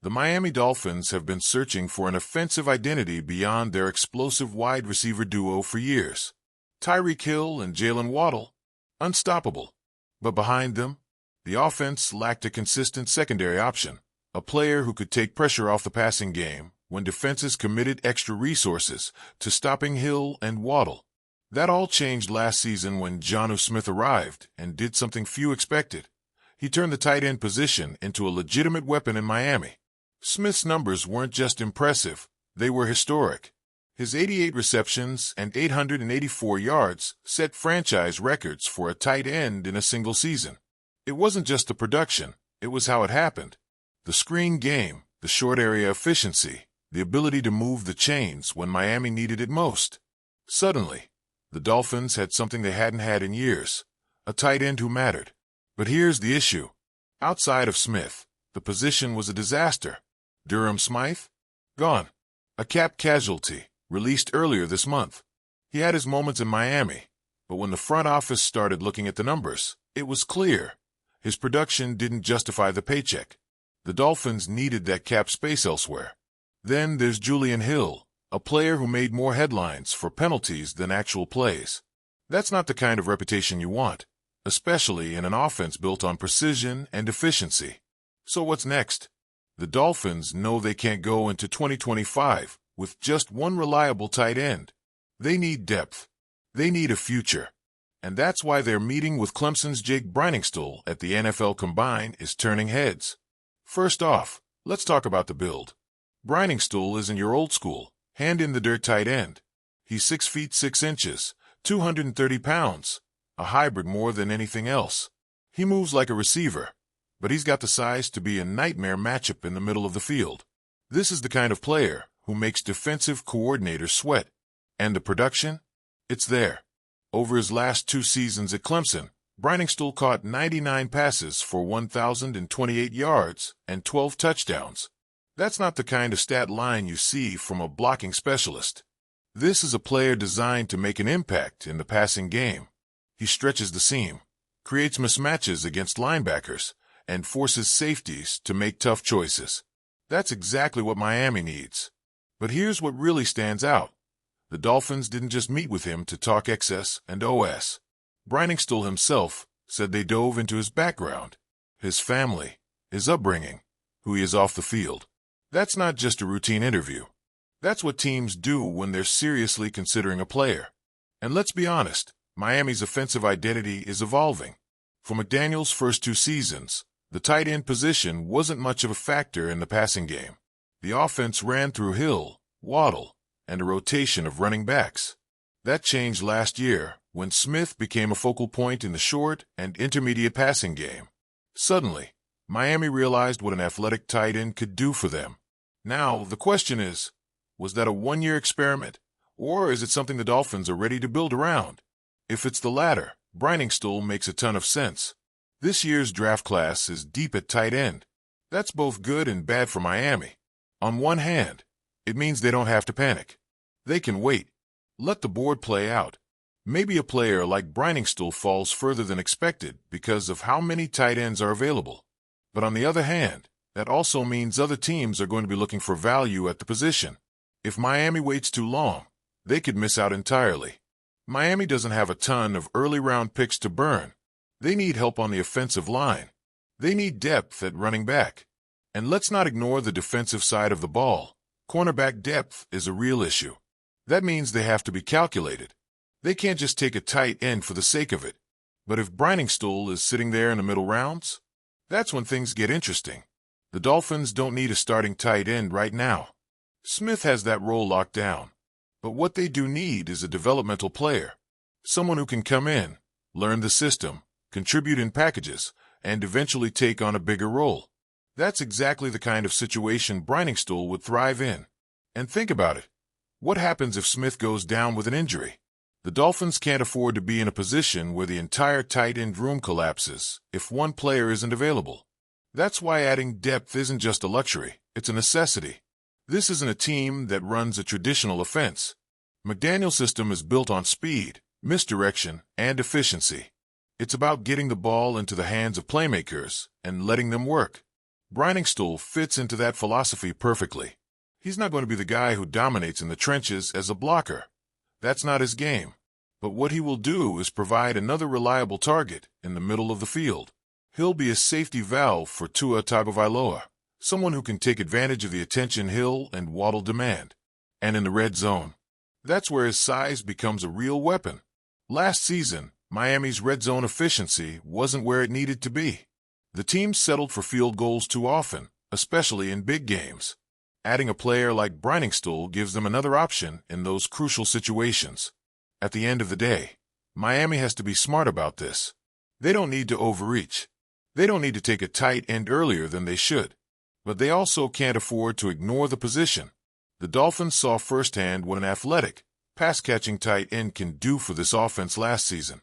The Miami Dolphins have been searching for an offensive identity beyond their explosive wide receiver duo for years. Tyreek Hill and Jalen Waddle, unstoppable. But behind them, the offense lacked a consistent secondary option, a player who could take pressure off the passing game when defenses committed extra resources to stopping Hill and Waddle. That all changed last season when Jonnu Smith arrived and did something few expected. He turned the tight end position into a legitimate weapon in Miami. Smith's numbers weren't just impressive, they were historic. His 88 receptions and 884 yards set franchise records for a tight end in a single season. It wasn't just the production, it was how it happened. The screen game, the short area efficiency, the ability to move the chains when Miami needed it most. Suddenly, the Dolphins had something they hadn't had in years, a tight end who mattered. But here's the issue. Outside of Smith, the position was a disaster. Durham Smythe? Gone. A cap casualty, released earlier this month. He had his moments in Miami, but when the front office started looking at the numbers, it was clear. His production didn't justify the paycheck. The Dolphins needed that cap space elsewhere. Then there's Julian Hill, a player who made more headlines for penalties than actual plays. That's not the kind of reputation you want, especially in an offense built on precision and efficiency. So what's next? The Dolphins know they can't go into 2025 with just one reliable tight end. They need depth. They need a future. And that's why their meeting with Clemson's Jake Briningstool at the NFL Combine is turning heads. First off, let's talk about the build. Briningstool isn't your old school, hand-in-the-dirt tight end. He's 6 feet 6 inches, 230 pounds, a hybrid more than anything else. He moves like a receiver, but he's got the size to be a nightmare matchup in the middle of the field. This is the kind of player who makes defensive coordinators sweat. And the production? It's there. Over his last 2 seasons at Clemson, Briningstool caught 99 passes for 1,028 yards and 12 touchdowns. That's not the kind of stat line you see from a blocking specialist. This is a player designed to make an impact in the passing game. He stretches the seam, creates mismatches against linebackers, and forces safeties to make tough choices. That's exactly what Miami needs. But here's what really stands out. The Dolphins didn't just meet with him to talk XS and OS. Briningstool himself said they dove into his background, his family, his upbringing, who he is off the field. That's not just a routine interview. That's what teams do when they're seriously considering a player. And let's be honest, Miami's offensive identity is evolving. For McDaniel's first 2 seasons, the tight end position wasn't much of a factor in the passing game. The offense ran through Hill, Waddle, and a rotation of running backs. That changed last year when Smith became a focal point in the short and intermediate passing game. Suddenly, Miami realized what an athletic tight end could do for them. Now, the question is, was that a one-year experiment, or is it something the Dolphins are ready to build around? If it's the latter, Briningstool makes a ton of sense. This year's draft class is deep at tight end. That's both good and bad for Miami. On one hand, it means they don't have to panic. They can wait. Let the board play out. Maybe a player like Briningstool falls further than expected because of how many tight ends are available. But on the other hand, that also means other teams are going to be looking for value at the position. If Miami waits too long, they could miss out entirely. Miami doesn't have a ton of early-round picks to burn. They need help on the offensive line. They need depth at running back. And let's not ignore the defensive side of the ball. Cornerback depth is a real issue. That means they have to be calculated. They can't just take a tight end for the sake of it. But if Briningstool is sitting there in the middle rounds, that's when things get interesting. The Dolphins don't need a starting tight end right now. Smith has that role locked down. But what they do need is a developmental player. Someone who can come in, learn the system, contribute in packages, and eventually take on a bigger role. That's exactly the kind of situation Briningstool would thrive in. And think about it. What happens if Smith goes down with an injury? The Dolphins can't afford to be in a position where the entire tight end room collapses if one player isn't available. That's why adding depth isn't just a luxury, it's a necessity. This isn't a team that runs a traditional offense. McDaniel's system is built on speed, misdirection, and efficiency. It's about getting the ball into the hands of playmakers and letting them work. Briningstool fits into that philosophy perfectly. He's not going to be the guy who dominates in the trenches as a blocker. That's not his game. But what he will do is provide another reliable target in the middle of the field. He'll be a safety valve for Tua Tagovailoa, someone who can take advantage of the attention Hill and Waddle demand. And in the red zone, that's where his size becomes a real weapon. Last season, Miami's red zone efficiency wasn't where it needed to be. The team settled for field goals too often, especially in big games. Adding a player like Briningstool gives them another option in those crucial situations. At the end of the day, Miami has to be smart about this. They don't need to overreach. They don't need to take a tight end earlier than they should. But they also can't afford to ignore the position. The Dolphins saw firsthand what an athletic, pass-catching tight end can do for this offense last season.